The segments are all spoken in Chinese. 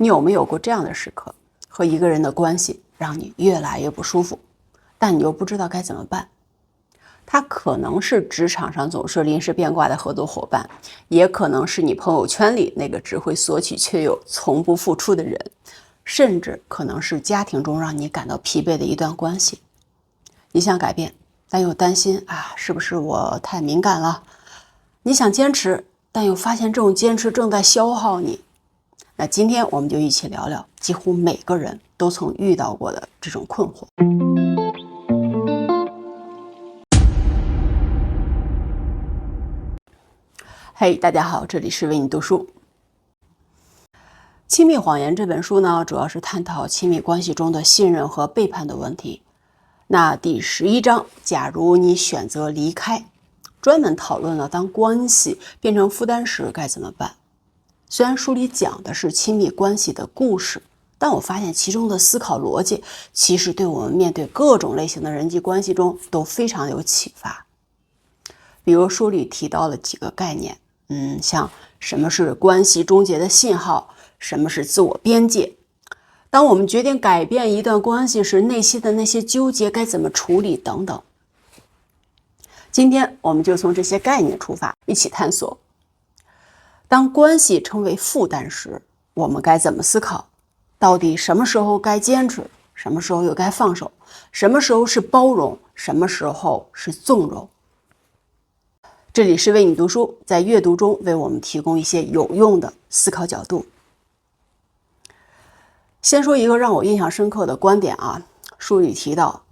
你有没有过这样的时刻，和一个人的关系让你越来越不舒服，但你又不知道该怎么办？他可能是职场上总是临时变卦的合作伙伴，也可能是你朋友圈里那个只会索取却又从不付出的人，甚至可能是家庭中让你感到疲惫的一段关系。你想改变，但又担心是不是我太敏感了？你想坚持，但又发现这种坚持正在消耗你。那今天我们就一起聊聊几乎每个人都曾遇到过的这种困惑。嘿，大家好，这里是为你读书。亲密谎言这本书呢，主要是探讨亲密关系中的信任和背叛的问题。那第11章，假如你选择离开，专门讨论了当关系变成负担时该怎么办。虽然书里讲的是亲密关系的故事，但我发现其中的思考逻辑其实对我们面对各种类型的人际关系中都非常有启发。比如书里提到了几个概念，像什么是关系终结的信号，什么是自我边界，当我们决定改变一段关系时，内心的那些纠结该怎么处理等等。今天我们就从这些概念出发，一起探索当关系成为负担时，我们该怎么思考？到底什么时候该坚持，什么时候又该放手？什么时候是包容，什么时候是纵容？这里是为你读书，在阅读中为我们提供一些有用的思考角度。先说一个让我印象深刻的观点书里提到，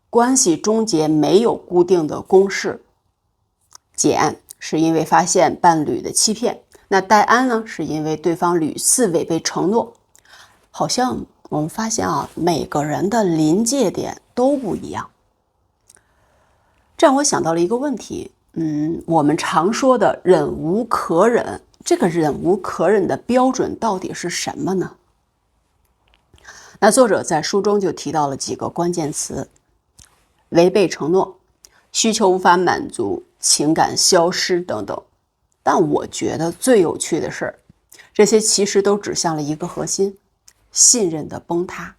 关系终结没有固定的公式。简是因为发现伴侣的欺骗，那戴安呢，是因为对方屡次违背承诺。好像我们发现每个人的临界点都不一样。这让我想到了一个问题，我们常说的忍无可忍，这个忍无可忍的标准到底是什么呢？那作者在书中就提到了几个关键词：违背承诺、需求无法满足、情感消失等等。但我觉得最有趣的是，这些其实都指向了一个核心：信任的崩塌。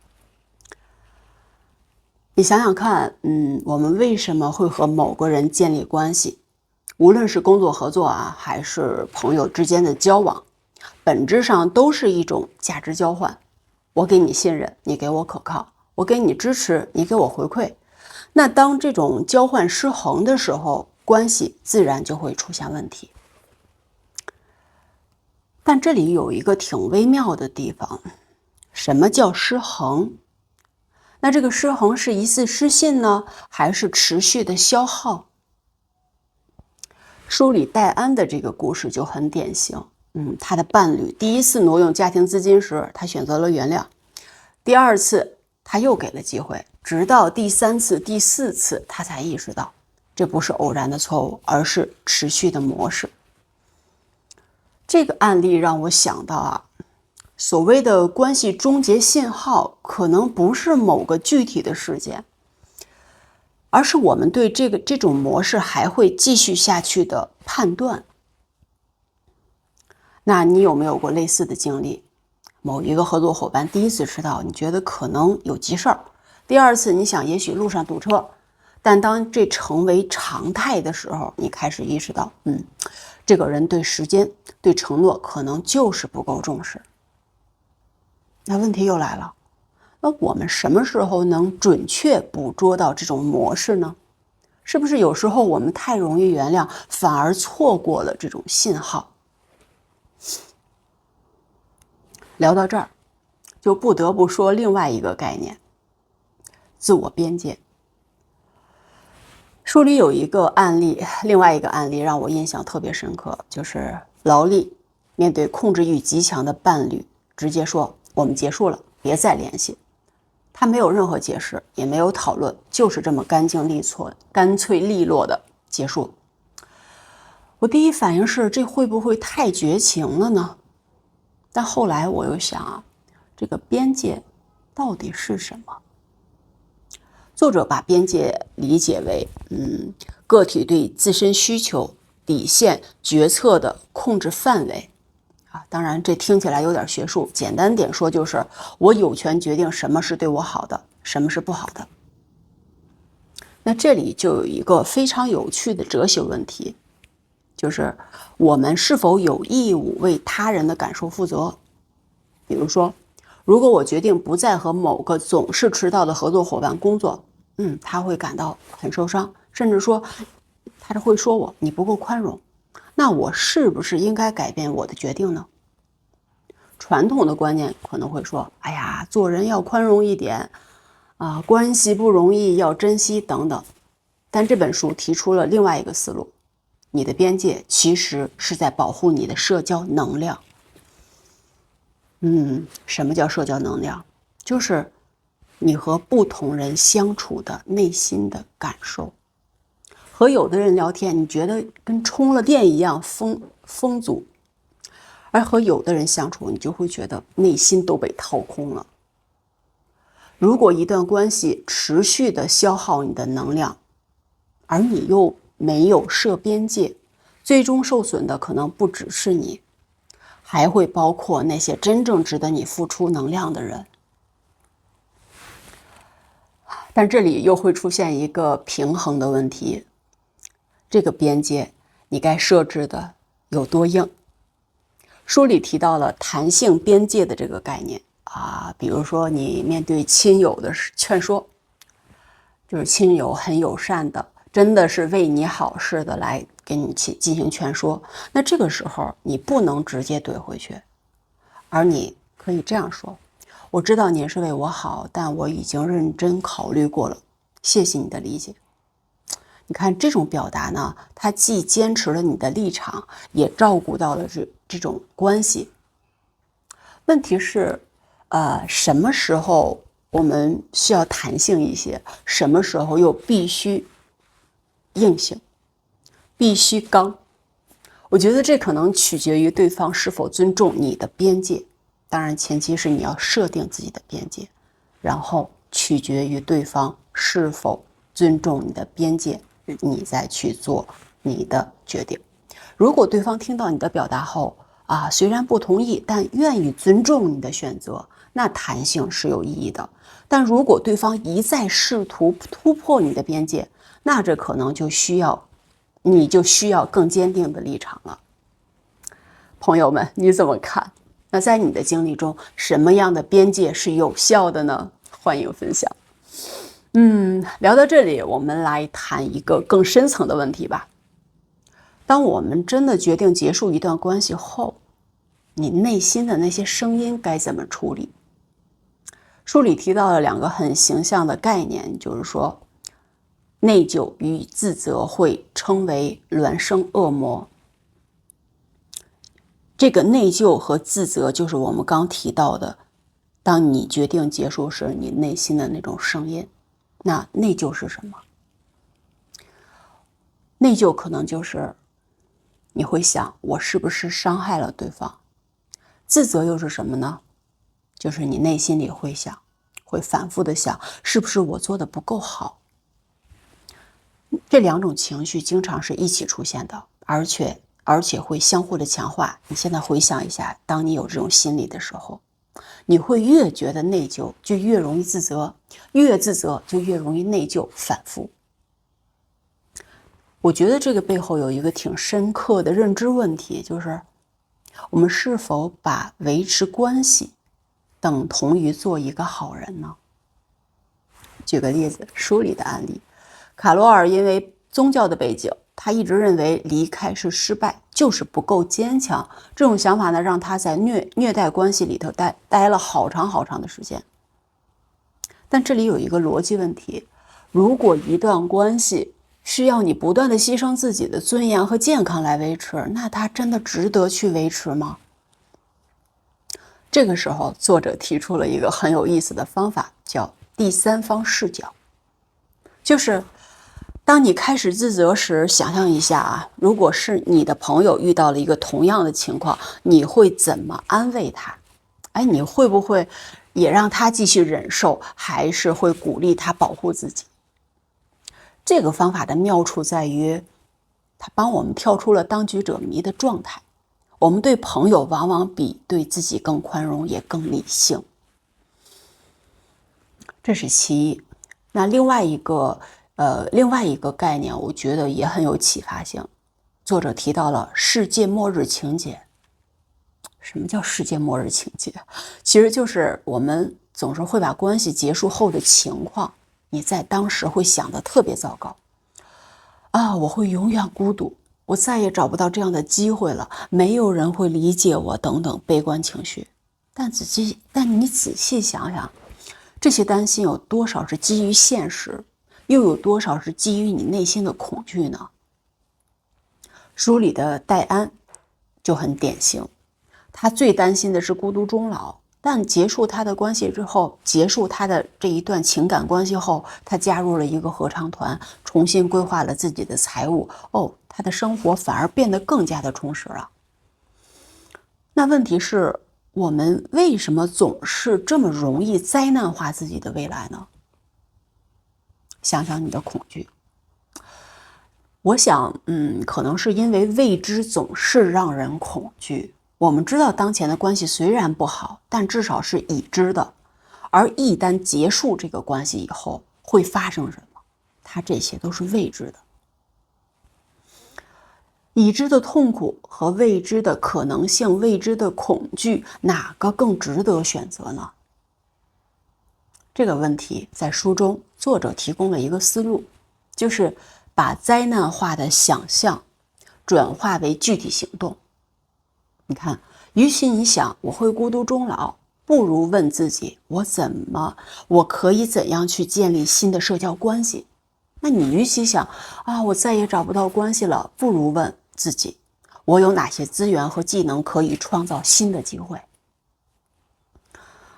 你想想看，我们为什么会和某个人建立关系？无论是工作合作还是朋友之间的交往，本质上都是一种价值交换。我给你信任，你给我可靠；我给你支持，你给我回馈。那当这种交换失衡的时候，关系自然就会出现问题。但这里有一个挺微妙的地方，什么叫失衡？那这个失衡是一次失信呢，还是持续的消耗？书里戴安的这个故事就很典型。他的伴侣第一次挪用家庭资金时，他选择了原谅；第二次他又给了机会，直到第3次、第4次，他才意识到这不是偶然的错误，而是持续的模式。这个案例让我想到所谓的关系终结信号，可能不是某个具体的事件，而是我们对这种模式还会继续下去的判断。那你有没有过类似的经历？某一个合作伙伴第一次迟到，你觉得可能有急事儿；第二次你想也许路上堵车，但当这成为常态的时候，你开始意识到，这个人对时间、对承诺可能就是不够重视。那问题又来了，那我们什么时候能准确捕捉到这种模式呢？是不是有时候我们太容易原谅，反而错过了这种信号？聊到这儿，就不得不说另外一个概念：自我边界。书里有一个案例，另外一个案例让我印象特别深刻，就是劳力面对控制欲极强的伴侣，直接说我们结束了，别再联系。他没有任何解释，也没有讨论，就是这么干脆利落的结束。我第一反应是，这会不会太绝情了呢？但后来我又想这个边界到底是什么？作者把边界理解为个体对自身需求、底线、决策的控制范围当然这听起来有点学术，简单点说就是我有权决定什么是对我好的，什么是不好的。那这里就有一个非常有趣的哲学问题，就是我们是否有义务为他人的感受负责？比如说，如果我决定不再和某个总是迟到的合作伙伴工作，他会感到很受伤，甚至说他会说我你不够宽容，那我是不是应该改变我的决定呢？传统的观念可能会说，哎呀，做人要宽容一点关系不容易，要珍惜等等。但这本书提出了另外一个思路，你的边界其实是在保护你的社交能量。什么叫社交能量？就是你和不同人相处的内心的感受。和有的人聊天，你觉得跟充了电一样丰足，而和有的人相处，你就会觉得内心都被掏空了。如果一段关系持续的消耗你的能量，而你又没有设边界，最终受损的可能不只是你，还会包括那些真正值得你付出能量的人。但这里又会出现一个平衡的问题，这个边界你该设置的有多硬？书里提到了弹性边界的这个概念比如说你面对亲友的劝说，就是亲友很友善的，真的是为你好事的来给你进行劝说，那这个时候你不能直接怼回去，而你可以这样说，我知道您是为我好，但我已经认真考虑过了，谢谢你的理解。你看这种表达呢，它既坚持了你的立场，也照顾到了这种关系。问题是什么时候我们需要弹性一些，什么时候又必须硬性，必须刚？我觉得这可能取决于对方是否尊重你的边界，当然前提是你要设定自己的边界，然后取决于对方是否尊重你的边界，你再去做你的决定。如果对方听到你的表达后虽然不同意，但愿意尊重你的选择，那弹性是有意义的。但如果对方一再试图突破你的边界，那这可能你就需要更坚定的立场了。朋友们，你怎么看？那在你的经历中，什么样的边界是有效的呢？欢迎分享。聊到这里，我们来谈一个更深层的问题吧。当我们真的决定结束一段关系后，你内心的那些声音该怎么处理？书里提到了两个很形象的概念，就是说内疚与自责会称为孪生恶魔。这个内疚和自责就是我们刚提到的，当你决定结束时你内心的那种声音。那内疚是什么？内疚可能就是你会想，我是不是伤害了对方？自责又是什么呢？就是你内心里会反复的想，是不是我做的不够好？这两种情绪经常是一起出现的，而且会相互的强化。你现在回想一下，当你有这种心理的时候，你会越觉得内疚，就越容易自责，越自责就越容易内疚，反复。我觉得这个背后有一个挺深刻的认知问题，就是我们是否把维持关系等同于做一个好人呢？举个例子，书里的案例，卡罗尔因为宗教的背景，他一直认为离开是失败，就是不够坚强。这种想法呢，让他在虐待关系里头待了好长的时间。但这里有一个逻辑问题，如果一段关系需要你不断的牺牲自己的尊严和健康来维持，那它真的值得去维持吗？这个时候，作者提出了一个很有意思的方法，叫第三方视角。就是当你开始自责时，想象一下如果是你的朋友遇到了一个同样的情况，你会怎么安慰他？你会不会也让他继续忍受，还是会鼓励他保护自己？这个方法的妙处在于，它帮我们跳出了当局者迷的状态。我们对朋友往往比对自己更宽容，也更理性。这是其一。那另外一个概念，我觉得也很有启发性。作者提到了世界末日情节。什么叫世界末日情节？其实就是我们总是会把关系结束后的情况，你在当时会想得特别糟糕啊，我会永远孤独，我再也找不到这样的机会了，没有人会理解我等等悲观情绪。但你仔细想想，这些担心有多少是基于现实，又有多少是基于你内心的恐惧呢？书里的戴安就很典型，他最担心的是孤独终老，但结束他的关系之后，结束他的这一段情感关系后，他加入了一个合唱团，重新规划了自己的财务，他的生活反而变得更加的充实了。那问题是，我们为什么总是这么容易灾难化自己的未来呢？想想你的恐惧。我想，可能是因为未知总是让人恐惧。我们知道当前的关系虽然不好，但至少是已知的。而一旦结束这个关系以后，会发生什么？它这些都是未知的。已知的痛苦和未知的可能性、未知的恐惧，哪个更值得选择呢？这个问题在书中作者提供了一个思路，就是把灾难化的想象转化为具体行动。你看，与其你想我会孤独终老，不如问自己我可以怎样去建立新的社交关系。那你与其想我再也找不到关系了，不如问自己我有哪些资源和技能可以创造新的机会。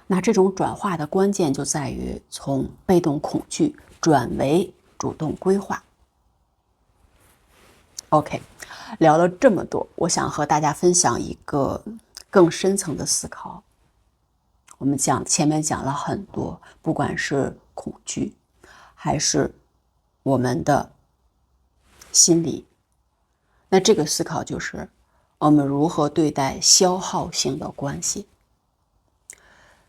那这种转化的关键就在于从被动恐惧转为主动规划。OK， 聊了这么多，我想和大家分享一个更深层的思考。我们前面讲了很多，不管是恐惧还是我们的心理，那这个思考就是我们如何对待消耗性的关系。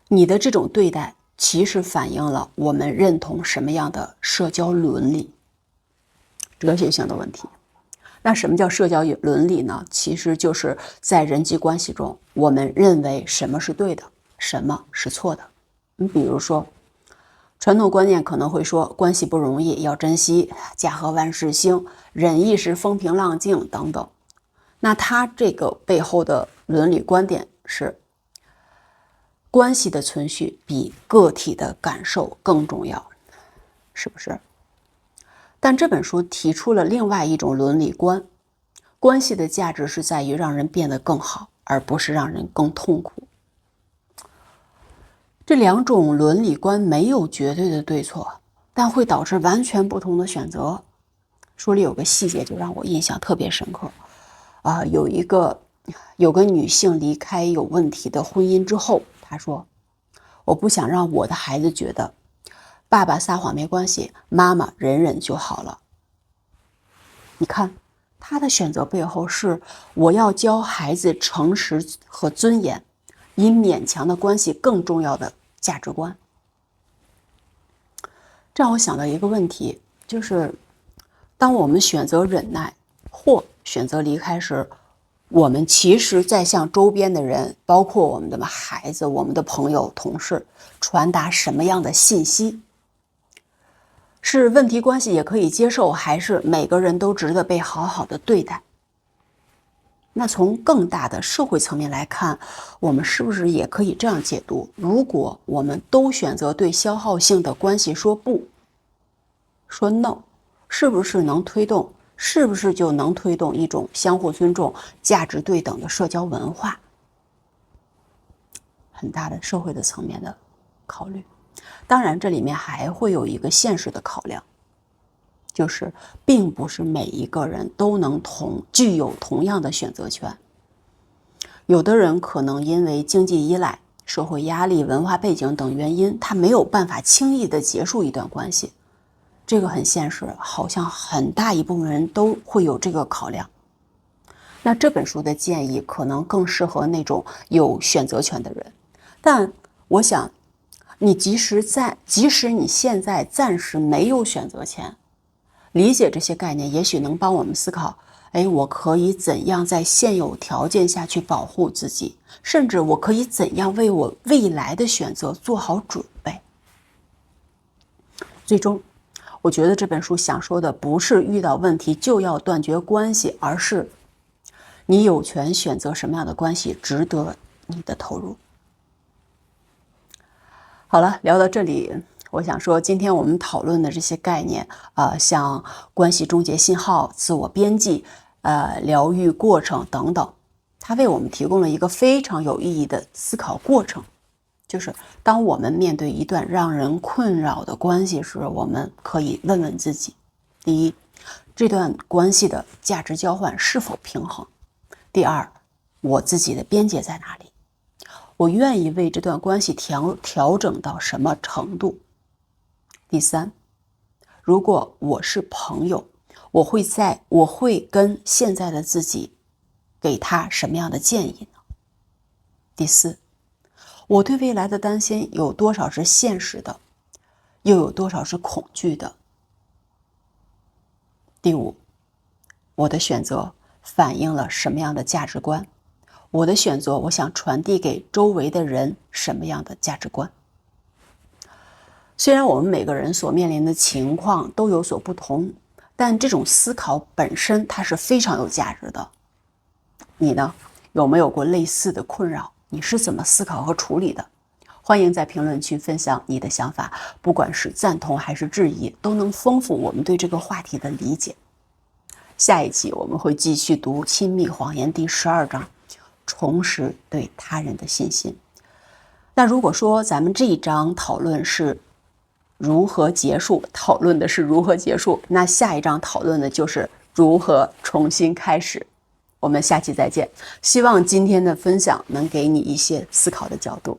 你的这种对待其实反映了我们认同什么样的社交伦理，哲学性的问题。那什么叫社交伦理呢？其实就是在人际关系中，我们认为什么是对的，什么是错的。你比如说，传统观念可能会说关系不容易，要珍惜，家和万事兴，忍一时风平浪静等等。那它这个背后的伦理观点是，关系的存续比个体的感受更重要，是不是？但这本书提出了另外一种伦理观，关系的价值是在于让人变得更好，而不是让人更痛苦。这两种伦理观没有绝对的对错，但会导致完全不同的选择。书里有个细节就让我印象特别深刻，有个女性离开有问题的婚姻之后，她说：“我不想让我的孩子觉得爸爸撒谎没关系，妈妈忍忍就好了。”你看，她的选择背后是我要教孩子诚实和尊严，比勉强的关系更重要的价值观。这让我想到一个问题，就是当我们选择忍耐或选择离开时，我们其实在向周边的人，包括我们的孩子、我们的朋友、同事，传达什么样的信息？是问题关系也可以接受，还是每个人都值得被好好的对待？那从更大的社会层面来看，我们是不是也可以这样解读？如果我们都选择对消耗性的关系说不，说 no， 是不是就能推动一种相互尊重、价值对等的社交文化？很大的社会的层面的考虑。当然，这里面还会有一个现实的考量，就是并不是每一个人都能具有同样的选择权。有的人可能因为经济依赖、社会压力、文化背景等原因，他没有办法轻易的结束一段关系。这个很现实，好像很大一部分人都会有这个考量。那这本书的建议可能更适合那种有选择权的人。但我想，你即使你现在暂时没有选择权，理解这些概念，也许能帮我们思考，我可以怎样在现有条件下去保护自己，甚至我可以怎样为我未来的选择做好准备。最终，我觉得这本书想说的不是遇到问题就要断绝关系，而是你有权选择什么样的关系值得你的投入。好了，聊到这里，我想说，今天我们讨论的这些概念，像关系终结信号、自我边际、疗愈过程等等，它为我们提供了一个非常有意义的思考过程。就是当我们面对一段让人困扰的关系时，我们可以问问自己：第一，这段关系的价值交换是否平衡？第二，我自己的边界在哪里？我愿意为这段关系调整到什么程度？第三，如果我是朋友，我会跟现在的自己给他什么样的建议呢？第四，我对未来的担心有多少是现实的，又有多少是恐惧的？第五，我的选择反映了什么样的价值观？我的选择，我想传递给周围的人什么样的价值观？虽然我们每个人所面临的情况都有所不同，但这种思考本身它是非常有价值的。你呢，有没有过类似的困扰？你是怎么思考和处理的？欢迎在评论区分享你的想法，不管是赞同还是质疑，都能丰富我们对这个话题的理解。下一期我们会继续读《亲密谎言》第12章，重拾对他人的信心。那如果说咱们这一章讨论的是如何结束，那下一章讨论的就是如何重新开始。我们下期再见，希望今天的分享能给你一些思考的角度。